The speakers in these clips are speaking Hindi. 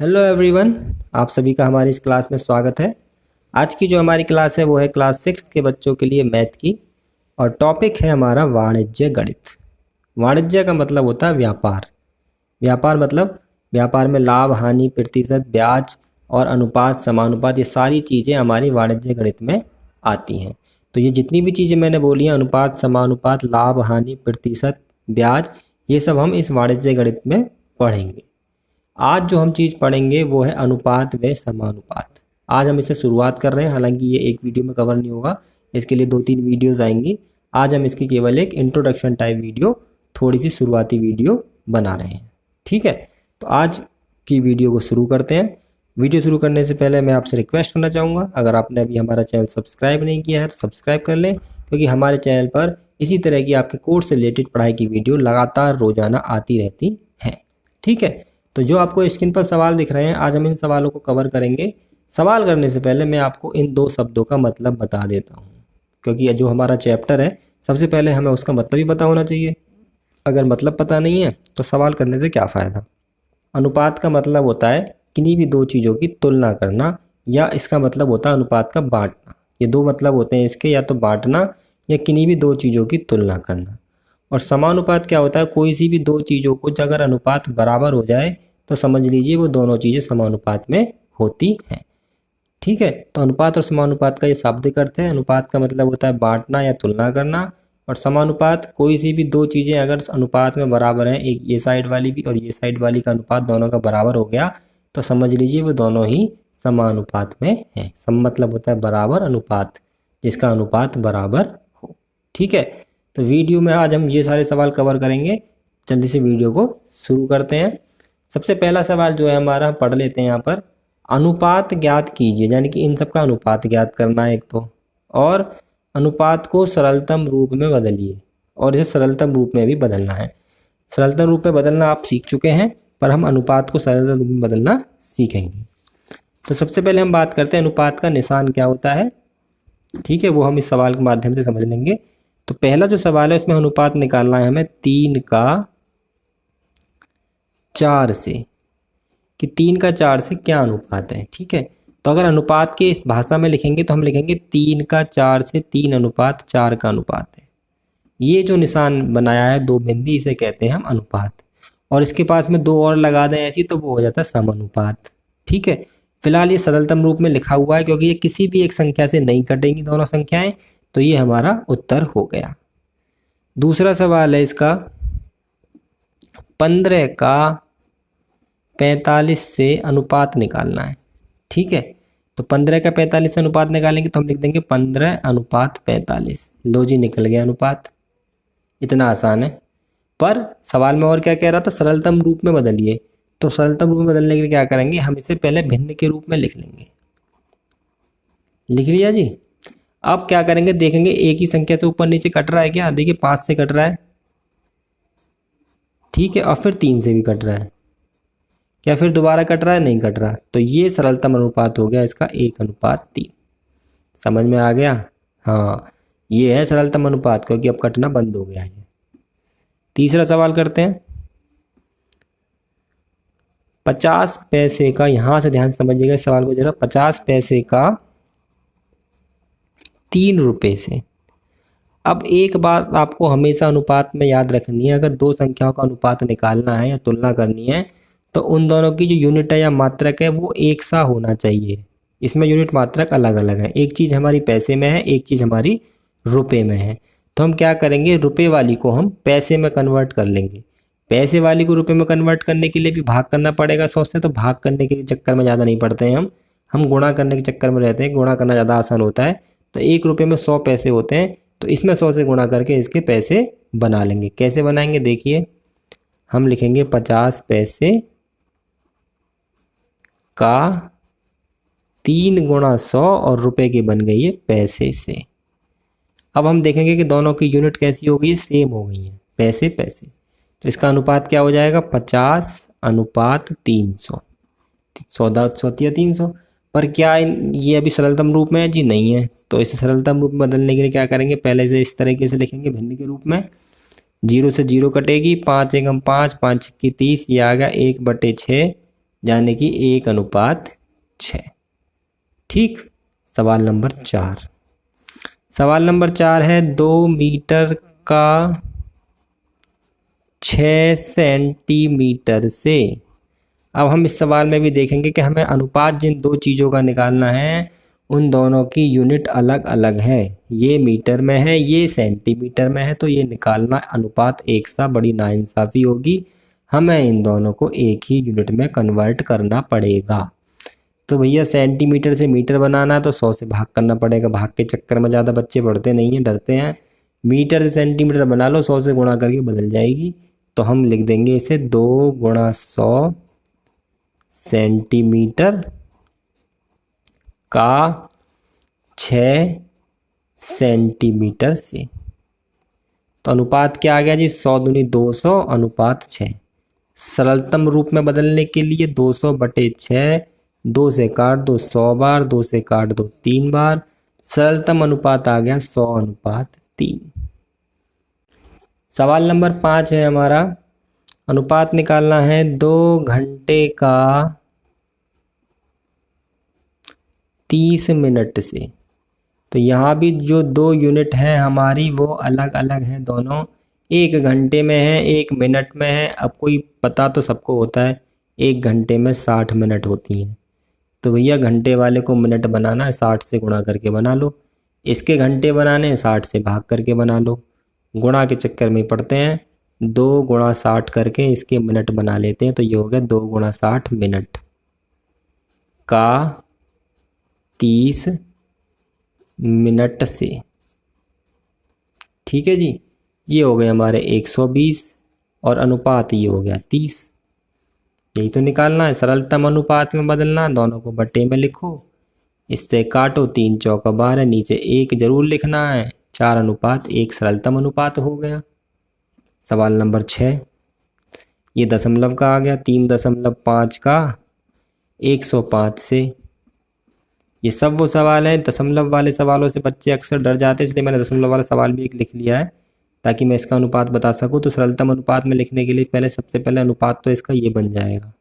हेलो एवरीवन, आप सभी का हमारी इस क्लास में स्वागत है। आज की जो हमारी क्लास है वो है क्लास 6 के बच्चों के लिए मैथ की, और टॉपिक है हमारा वाणिज्य गणित। वाणिज्य का मतलब होता है व्यापार। व्यापार मतलब व्यापार में लाभ, हानि, प्रतिशत, ब्याज और अनुपात, समानुपात, ये सारी चीज़ें हमारी वाणिज्य गणित में आती हैं। तो ये जितनी भी चीज़ें मैंने बोली हैं, अनुपात, समानुपात, लाभ, हानि, प्रतिशत, ब्याज, ये सब हम इस वाणिज्य गणित में पढ़ेंगे। आज जो हम चीज़ पढ़ेंगे वो है अनुपात व समानुपात। आज हम इसे शुरुआत कर रहे हैं, हालांकि ये एक वीडियो में कवर नहीं होगा, इसके लिए 2-3 वीडियोज़ आएंगी। आज हम इसकी केवल एक इंट्रोडक्शन टाइप वीडियो, थोड़ी सी शुरुआती वीडियो बना रहे हैं। ठीक है, तो आज की वीडियो को शुरू करते हैं। वीडियो शुरू करने से पहले मैं आपसे रिक्वेस्ट करना चाहूँगा, अगर आपने अभी हमारा चैनल सब्सक्राइब नहीं किया है तो सब्सक्राइब कर लें, क्योंकि हमारे चैनल पर इसी तरह की आपके कोर्स से रिलेटेड पढ़ाई की वीडियो लगातार रोजाना आती रहती है। ठीक है, तो जो आपको स्क्रीन पर सवाल दिख रहे हैं, आज हम इन सवालों को कवर करेंगे। सवाल करने से पहले मैं आपको इन 2 शब्दों का मतलब बता देता हूँ, क्योंकि जो हमारा चैप्टर है सबसे पहले हमें उसका मतलब ही पता होना चाहिए। अगर मतलब पता नहीं है तो सवाल करने से क्या फ़ायदा। अनुपात का मतलब होता है किन्हीं भी 2 चीज़ों की तुलना करना, या इसका मतलब होता है अनुपात का बांटना। ये 2 मतलब होते हैं इसके, या तो बांटना या किन्हीं भी 2 चीज़ों की तुलना करना। और समानुपात क्या होता है, कोई सी भी 2 चीज़ों को अगर अनुपात बराबर हो जाए तो समझ लीजिए वो दोनों चीज़ें समानुपात में होती हैं। ठीक है, तो अनुपात और समानुपात का ये शाब्दिक अर्थ है। अनुपात का मतलब होता है बांटना या तुलना करना, और समानुपात कोई सी भी 2 चीज़ें अगर अनुपात में बराबर हैं, एक ये साइड वाली भी और ये साइड वाली का अनुपात दोनों का बराबर हो गया तो समझ लीजिए वो दोनों ही समानुपात में है। सम मतलब होता है बराबर, अनुपात जिसका अनुपात बराबर हो। ठीक है, तो वीडियो में आज हम ये सारे सवाल कवर करेंगे। जल्दी से वीडियो को शुरू करते हैं। सबसे पहला सवाल जो है हमारा, पढ़ लेते हैं यहाँ पर। अनुपात ज्ञात कीजिए, यानी कि इन सब का अनुपात ज्ञात करना है एक तो, और अनुपात को सरलतम रूप में बदलिए, और इसे सरलतम रूप में भी बदलना है। सरलतम रूप में बदलना आप सीख चुके हैं, पर हम अनुपात को सरलतम रूप में बदलना सीखेंगे। तो सबसे पहले हम बात करते हैं अनुपात का निशान क्या होता है। ठीक है, वो हम इस सवाल के माध्यम से समझ लेंगे। तो पहला जो सवाल है उसमें अनुपात निकालना है हमें 3 का 4 से, कि 3 का 4 से क्या अनुपात है। ठीक है, तो अगर अनुपात के इस भाषा में लिखेंगे तो हम लिखेंगे 3 का 4 से 3 अनुपात 4 का अनुपात है। ये जो निशान बनाया है 2 बिंदी, इसे कहते हैं हम अनुपात। और इसके पास में 2 और लगा दें ऐसी, तो वो हो जाता है समानुपात। ठीक है, फिलहाल ये सरलतम रूप में लिखा हुआ है क्योंकि ये किसी भी एक संख्या से नहीं कटेंगी दोनों संख्याएं, तो ये हमारा उत्तर हो गया। दूसरा सवाल है इसका, 15 का 45 से अनुपात निकालना है। ठीक है, तो 15 का 45 से अनुपात निकालेंगे तो हम लिख देंगे 15 अनुपात 45। लो जी, निकल गया अनुपात। इतना आसान है। पर सवाल में और क्या कह रहा था, सरलतम रूप में बदलिए। तो सरलतम रूप में बदलने के लिए क्या करेंगे, हम इसे पहले भिन्न के रूप में लिख लेंगे। लिख लिया जी। अब क्या करेंगे, देखेंगे एक ही संख्या से ऊपर नीचे कट रहा है क्या। देखिए 5 से कट रहा है, ठीक है, और फिर 3 से भी कट रहा है क्या, फिर दोबारा कट रहा है, नहीं कट रहा। तो ये सरलतम अनुपात हो गया इसका 1:3। समझ में आ गया। हाँ, ये है सरलतम अनुपात, क्योंकि अब कटना बंद हो गया है। तीसरा सवाल करते हैं। 50 पैसे का, यहां से ध्यान समझिएगा इस सवाल को जरा। 50 पैसे का 3 रुपये से। अब एक बात आपको हमेशा अनुपात में याद रखनी है, अगर 2 संख्याओं का अनुपात निकालना है या तुलना करनी है तो उन दोनों की जो यूनिट है या मात्रक है वो एक सा होना चाहिए। इसमें यूनिट मात्रक अलग अलग है, एक चीज़ हमारी पैसे में है, एक चीज़ हमारी रुपए में है। तो हम क्या करेंगे, रुपए वाली को हम पैसे में कन्वर्ट कर लेंगे। पैसे वाली को रुपए में कन्वर्ट करने के लिए भी भाग करना पड़ेगा 100 से, तो भाग करने के चक्कर में ज़्यादा नहीं पड़ते हैं हम गुणा करने के चक्कर में रहते हैं। गुणा करना ज़्यादा आसान होता है। तो 1 रुपये में 100 पैसे होते हैं, तो इसमें 100 से गुणा करके इसके पैसे बना लेंगे। कैसे बनाएंगे, देखिए हम लिखेंगे 50 पैसे का 3 × 100, और रुपए के बन गई है पैसे से। अब हम देखेंगे कि दोनों की यूनिट कैसी हो गई है, सेम हो गई है, पैसे पैसे। तो इसका अनुपात क्या हो जाएगा, 50:300। 300 पर क्या ये अभी सरलतम रूप में है जी, नहीं है। तो इसे सरलतम रूप में बदलने के लिए क्या करेंगे, पहले से इस तरीके से लिखेंगे भिन्न के रूप में। 0 से 0 कटेगी, 5 × 5 5 × 30, ये आ गया 1/6 यानी कि 1:6। ठीक। सवाल नंबर 4। सवाल नंबर 4 है 2 मीटर का 6 सेंटीमीटर से। अब हम इस सवाल में भी देखेंगे कि हमें अनुपात जिन दो चीज़ों का निकालना है उन दोनों की यूनिट अलग अलग है। ये मीटर में है, ये सेंटीमीटर में है, तो ये निकालना अनुपात एक सा बड़ी नाइंसाफ़ी होगी। हमें इन दोनों को एक ही यूनिट में कन्वर्ट करना पड़ेगा। तो भैया सेंटीमीटर से मीटर बनाना है तो 100 से भाग करना पड़ेगा। भाग के चक्कर में ज़्यादा बच्चे पढ़ते नहीं हैं, डरते हैं। मीटर से सेंटीमीटर बना लो, 100 से गुणा करके बदल जाएगी। तो हम लिख देंगे इसे 2 × 100 सेंटीमीटर का 6 सेंटीमीटर से। तो अनुपात क्या आ गया जी? 100 दूनी 200 अनुपात 6। सरलतम रूप में बदलने के लिए 200/6, 2 से काट दो 100 बार, 2 से काट दो 3 बार। सरलतम अनुपात आ गया 100:3। सवाल नंबर 5 है हमारा, अनुपात निकालना है 2 घंटे का 30 मिनट से। तो यहाँ भी जो 2 यूनिट हैं हमारी वो अलग अलग हैं दोनों। 1 घंटे में है, 1 मिनट में है। अब कोई पता तो सबको होता है 1 घंटे में 60 मिनट होती हैं। तो भैया घंटे वाले को मिनट बनाना है, 60 से गुणा करके बना लो। इसके घंटे बनाने हैं, 60 से भाग करके बना लो। गुणा के चक्कर में पड़ते हैं, 2 × 60 करके इसके मिनट बना लेते हैं। तो ये हो गया 2 × 60 मिनट का 30 मिनट से। ठीक है जी, ये हो गए हमारे 120 और अनुपात ये हो गया 30। यही तो निकालना है, सरलतम अनुपात में बदलना। दोनों को बट्टे में लिखो, इससे काटो, 3 चौका 12, नीचे 1 जरूर लिखना है। 4:1 सरलतम अनुपात हो गया। सवाल नंबर 6, ये दशमलव का आ गया। 3.5 का 105 से। ये सब वो सवाल हैं, दशमलव वाले सवालों से बच्चे अक्सर डर जाते हैं, इसलिए मैंने दशमलव वाला सवाल भी एक लिख लिया है ताकि मैं इसका अनुपात बता सकूं। तो सरलतम अनुपात में लिखने के लिए पहले सबसे पहले अनुपात तो इसका ये बन जाएगा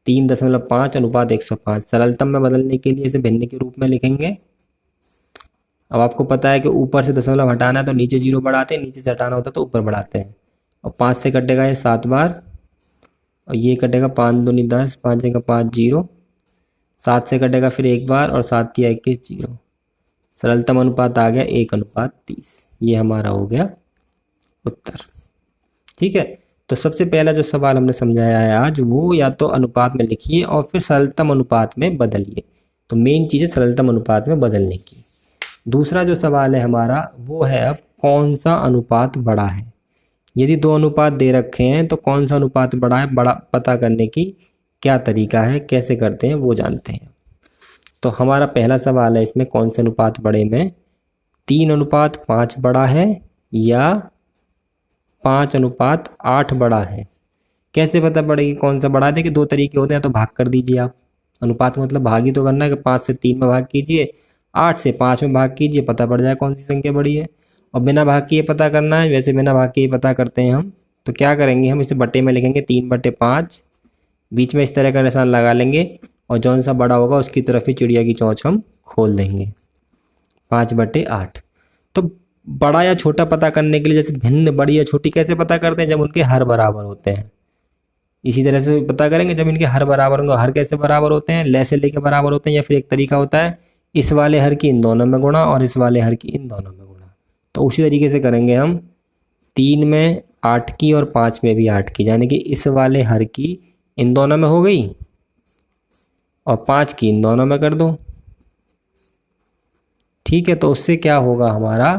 3.5 अनुपात 105। सरलतम में बदलने के लिए इसे भिन्न के रूप में लिखेंगे। अब आपको पता है कि ऊपर से दशमलव हटाना है तो नीचे 0 बढ़ाते हैं, नीचे से हटाना होता है तो ऊपर बढ़ाते हैं। और 5 से कटेगा ये 7 बार, और ये कटेगा 5 दूनी 10, 5 का 5 0। 7 से कटेगा फिर 1 बार, और 7 की 21 0। सरलतम अनुपात आ गया 1:30। ये हमारा हो गया उत्तर। ठीक है, तो सबसे पहला जो सवाल हमने समझाया है आज, वो या तो अनुपात में लिखिए और फिर सरलतम अनुपात में बदलिए। तो मेन चीज़ है सरलतम अनुपात में बदलने की। दूसरा जो सवाल है हमारा वो है, अब कौन सा अनुपात बड़ा है। यदि 2 अनुपात दे रखे हैं तो कौन सा अनुपात बड़ा है, बड़ा पता करने की क्या तरीका है, कैसे करते हैं वो जानते हैं। तो हमारा पहला सवाल है इसमें, कौन से अनुपात बड़े में 3:5 बड़ा है या 5:8 बड़ा है। कैसे पता पड़ेगी कौन सा बड़ा है? देखिए 2 तरीके होते हैं, तो भाग कर दीजिए आप। अनुपात मतलब भाग ही तो करना है कि 5 से 3 में भाग कीजिए, 8 से 5 में भाग कीजिए, पता पड़ जाए कौन सी संख्या बड़ी है। और बिना भाग के ये पता करना है, वैसे बिना भाग के ये पता करते हैं हम। तो क्या करेंगे, हम इसे बट्टे में लिखेंगे 3/5, बीच में इस तरह का निशान लगा लेंगे, और जौन सा बड़ा होगा उसकी तरफ ही चिड़िया की चोंच हम खोल देंगे। 5/8। तो बड़ा या छोटा पता करने के लिए, जैसे भिन्न बड़ी या छोटी कैसे पता करते हैं, जब उनके हर बराबर होते हैं। इसी तरह से पता करेंगे जब इनके हर बराबर होंगे। हर कैसे बराबर होते हैं, ले से लेके बराबर होते हैं, या फिर एक तरीका होता है इस वाले हर की इन दोनों में गुणा और इस वाले हर की इन दोनों में गुणा। तो उसी तरीके से करेंगे हम। 3 में 8 की और 5 में भी 8 की, यानी कि इस वाले हर की इन दोनों में हो गई और 5 की इन दोनों में कर दो। ठीक है, तो उससे क्या होगा हमारा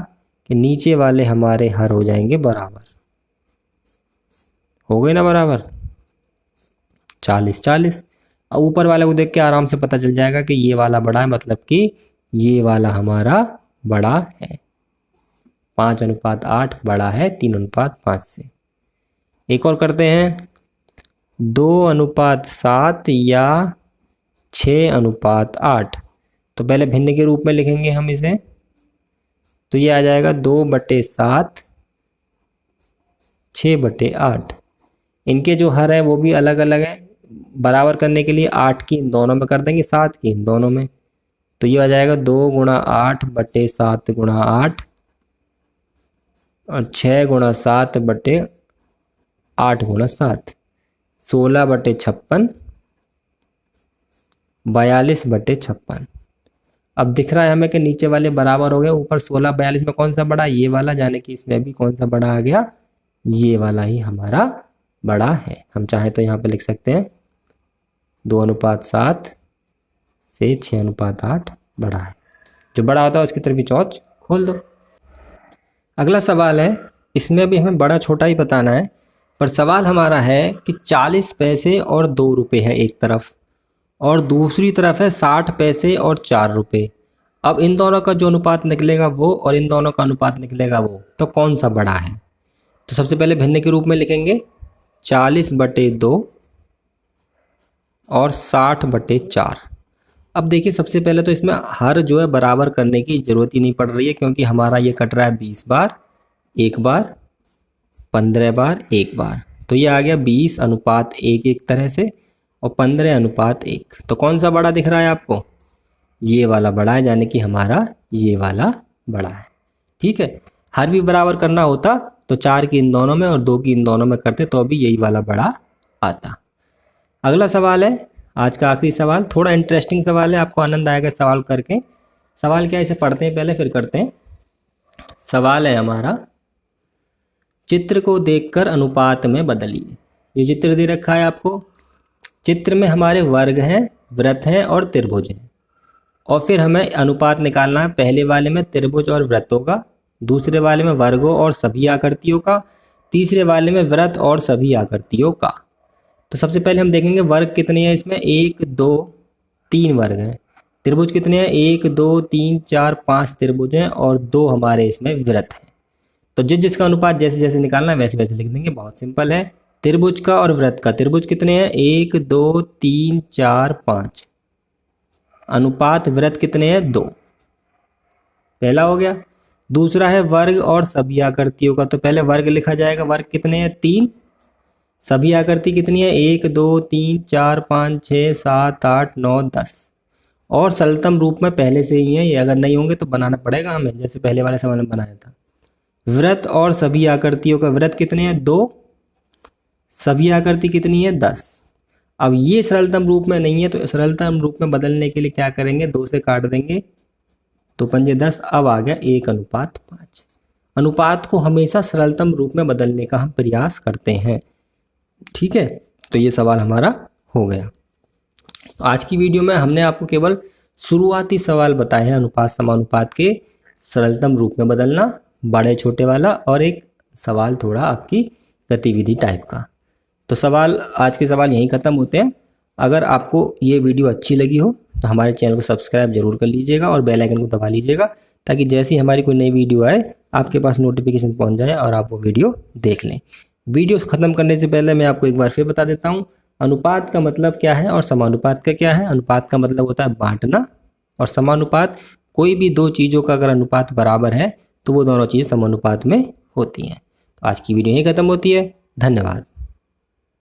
कि नीचे वाले हमारे हर हो जाएंगे बराबर। हो गए ना बराबर, 40-40। और ऊपर वाले को देख के आराम से पता चल जाएगा कि ये वाला बड़ा है, मतलब कि ये वाला हमारा बड़ा है। 5:8 बड़ा है 3:5 से। एक और करते हैं, 2:7 या 6:8। तो पहले भिन्न के रूप में लिखेंगे हम इसे, तो ये आ जाएगा 2/7 6/8। इनके जो हर है वो भी अलग अलग है, बराबर करने के लिए 8 की इन दोनों में कर देंगे, 7 की इन दोनों में, तो ये आ जाएगा 2 गुणा 8 बटे 7 गुणा 8 और 6 गुणा 7 बटे 8 गुणा 7, 16 बटे 56, 42 बटे 56। अब दिख रहा है हमें कि नीचे वाले बराबर हो गए, ऊपर 16 42 में कौन सा बड़ा, ये वाला, यानी कि इसमें भी कौन सा बड़ा आ गया, ये वाला ही हमारा बड़ा है। हम चाहे तो यहाँ पे लिख सकते हैं 2:7 से 6:8 बड़ा है। जो बड़ा होता है उसकी तरफ ही चौच खोल दो। अगला सवाल है, इसमें भी हमें बड़ा छोटा ही बताना है, पर सवाल हमारा है कि 40 पैसे और 2 रुपये है एक तरफ और दूसरी तरफ है 60 पैसे और 4 रुपये। अब इन दोनों का जो अनुपात निकलेगा वो और इन दोनों का अनुपात निकलेगा वो, तो कौन सा बड़ा है। तो सबसे पहले भिन्न के रूप में लिखेंगे 40/2 और 60/4। अब देखिए सबसे पहले तो इसमें हर जो है बराबर करने की ज़रूरत ही नहीं पड़ रही है, क्योंकि हमारा ये कट रहा है 20 बार एक बार, 15 बार एक बार, तो ये आ गया 20:1 एक तरह से और 15:1। तो कौन सा बड़ा दिख रहा है आपको, ये वाला बड़ा है, यानी कि हमारा ये वाला बड़ा है। ठीक है, हर भी बराबर करना होता तो 4 की इन दोनों में और 2 की इन दोनों में करते तो अभी यही वाला बड़ा आता। अगला सवाल है, आज का आखिरी सवाल, थोड़ा इंटरेस्टिंग सवाल है, आपको आनंद आएगा सवाल करके। सवाल क्या है, इसे पढ़ते हैं पहले फिर करते हैं। सवाल है हमारा, चित्र को देखकर अनुपात में बदलिए। ये चित्र दे रखा है आपको, चित्र में हमारे वर्ग हैं, वृत्त हैं और त्रिभुज हैं, और फिर हमें अनुपात निकालना है। पहले वाले में त्रिभुज और वृत्तों का, दूसरे वाले में वर्गों और सभी आकृतियों का, तीसरे वाले में वृत्त और सभी आकृतियों का। तो सबसे पहले हम देखेंगे वर्ग कितने हैं इसमें, 1 2 3 वर्ग हैं। त्रिभुज कितने हैं, 1 2 3 4 5 त्रिभुज हैं और 2 हमारे इसमें वृत्त हैं। तो जिसका अनुपात जैसे जैसे निकालना है वैसे वैसे लिख देंगे, बहुत सिंपल है। त्रिभुज का और वृत्त का, त्रिभुज कितने हैं, 1 2 3 4 5, अनुपात वृत्त कितने हैं, 2, पहला हो गया। दूसरा है वर्ग और सभी आकृतियों का, तो पहले वर्ग लिखा जाएगा, वर्ग कितने हैं, 3, सभी आकृति कितनी है, 1 2 3 4 5 6 7 8 9 10, और सरलतम रूप में पहले से ही है, ये अगर नहीं होंगे तो बनाना पड़ेगा हमें, जैसे पहले वाले सवाल में बनाया था। वृत्त और सभी आकृतियों का, वृत्त कितने हैं, 2, सभी आकृति कितनी है, 10। अब ये सरलतम रूप में नहीं है, तो सरलतम रूप में बदलने के लिए क्या करेंगे, 2 से काट देंगे, तो 5 10, अब आ गया 1:5। अनुपात को हमेशा सरलतम रूप में बदलने का हम प्रयास करते हैं। ठीक है, तो ये सवाल हमारा हो गया। आज की वीडियो में हमने आपको केवल शुरुआती सवाल बताए हैं, अनुपात समानुपात के सरलतम रूप में बदलना, बड़े छोटे वाला, और एक सवाल थोड़ा आपकी गतिविधि टाइप का। तो सवाल, आज के सवाल यहीं ख़त्म होते हैं। अगर आपको ये वीडियो अच्छी लगी हो तो हमारे चैनल को सब्सक्राइब जरूर कर लीजिएगा और बेल आइकन को दबा लीजिएगा, ताकि जैसी हमारी कोई नई वीडियो आए आपके पास नोटिफिकेशन पहुंच जाए और आप वो वीडियो देख लें। वीडियो ख़त्म करने से पहले मैं आपको एक बार फिर बता देता हूँ, अनुपात का मतलब क्या है और समानुपात का क्या है। अनुपात का मतलब होता है बांटना, और समानुपात कोई भी 2 चीज़ों का अगर अनुपात बराबर है तो वो दोनों चीज़ें समानुपात में होती हैं। तो आज की वीडियो यहीं ख़त्म होती है। धन्यवाद।